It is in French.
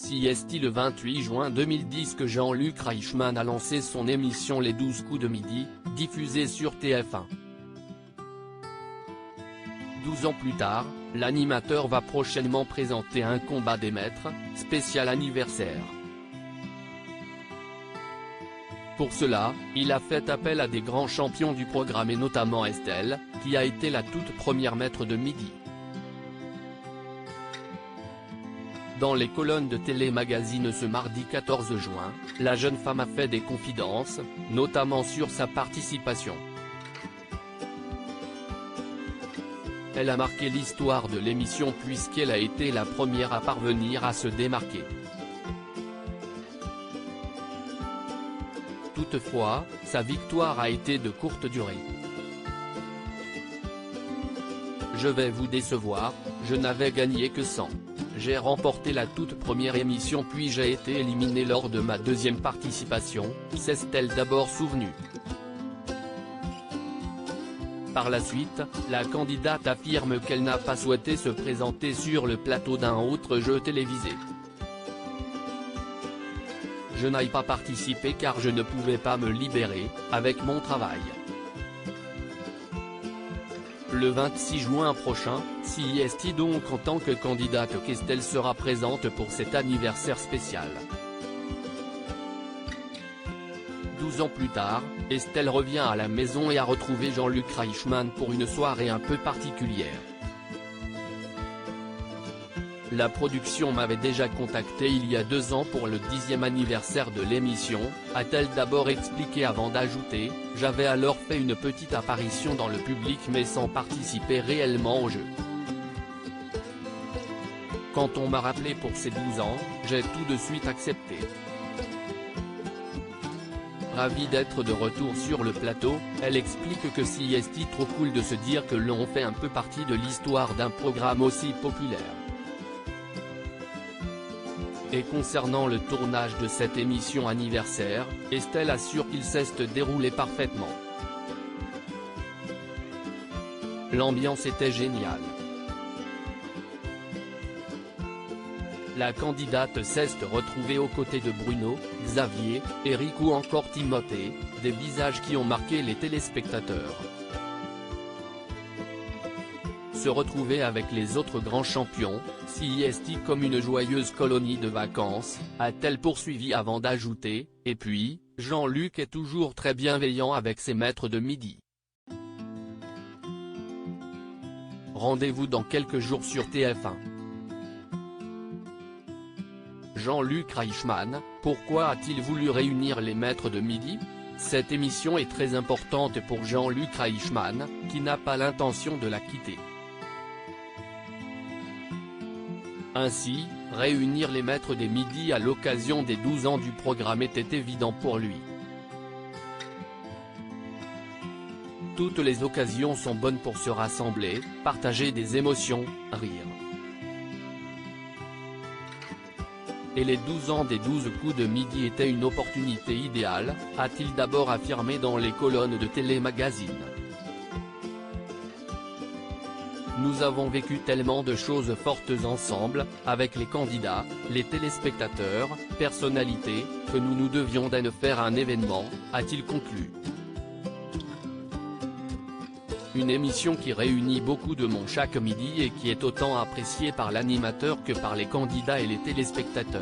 CST le 28 juin 2010 que Jean-Luc Reichmann a lancé son émission Les 12 coups de midi, diffusée sur TF1. 12 ans plus tard, l'animateur va prochainement présenter un combat des maîtres, spécial anniversaire. Pour cela, il a fait appel à des grands champions du programme et notamment Estelle, qui a été la toute première maître de midi. Dans les colonnes de Télé Magazine ce mardi 14 juin, la jeune femme a fait des confidences, notamment sur sa participation. Elle a marqué l'histoire de l'émission puisqu'elle a été la première à parvenir à se démarquer. Toutefois, sa victoire a été de courte durée. Je vais vous décevoir, je n'avais gagné que 100. J'ai remporté la toute première émission puis j'ai été éliminé lors de ma deuxième participation, s'est-elle d'abord souvenue. Par la suite, la candidate affirme qu'elle n'a pas souhaité se présenter sur le plateau d'un autre jeu télévisé. Je n'ai pas participé car je ne pouvais pas me libérer, avec mon travail. Le 26 juin prochain, CST donc en tant que candidate qu'Estelle sera présente pour cet anniversaire spécial. 12 ans plus tard, Estelle revient à la maison et a retrouvé Jean-Luc Reichmann pour une soirée un peu particulière. La production m'avait déjà contacté il y a 2 ans pour le 10e anniversaire de l'émission, a-t-elle d'abord expliqué avant d'ajouter, j'avais alors fait une petite apparition dans le public mais sans participer réellement au jeu. Quand on m'a rappelé pour ces 12 ans, j'ai tout de suite accepté. Ravie d'être de retour sur le plateau, elle explique que CST trop cool de se dire que l'on fait un peu partie de l'histoire d'un programme aussi populaire. Et concernant le tournage de cette émission anniversaire, Estelle assure qu'il s'est déroulé parfaitement. L'ambiance était géniale. La candidate s'est retrouvée aux côtés de Bruno, Xavier, Eric ou encore Timothée, des visages qui ont marqué les téléspectateurs. Se retrouver avec les autres grands champions, CST comme une joyeuse colonie de vacances, a-t-elle poursuivi avant d'ajouter, et puis, Jean-Luc est toujours très bienveillant avec ses maîtres de midi. Rendez-vous dans quelques jours sur TF1. Jean-Luc Reichmann, pourquoi a-t-il voulu réunir les maîtres de midi? Cette émission est très importante pour Jean-Luc Reichmann, qui n'a pas l'intention de la quitter. Ainsi, réunir les maîtres des midis à l'occasion des 12 ans du programme était évident pour lui. Toutes les occasions sont bonnes pour se rassembler, partager des émotions, rire. Et les 12 ans des 12 coups de midi étaient une opportunité idéale, a-t-il d'abord affirmé dans les colonnes de Télé Magazine. Nous avons vécu tellement de choses fortes ensemble, avec les candidats, les téléspectateurs, personnalités, que nous nous devions d'en faire un événement, a-t-il conclu. Une émission qui réunit beaucoup de monde chaque midi et qui est autant appréciée par l'animateur que par les candidats et les téléspectateurs.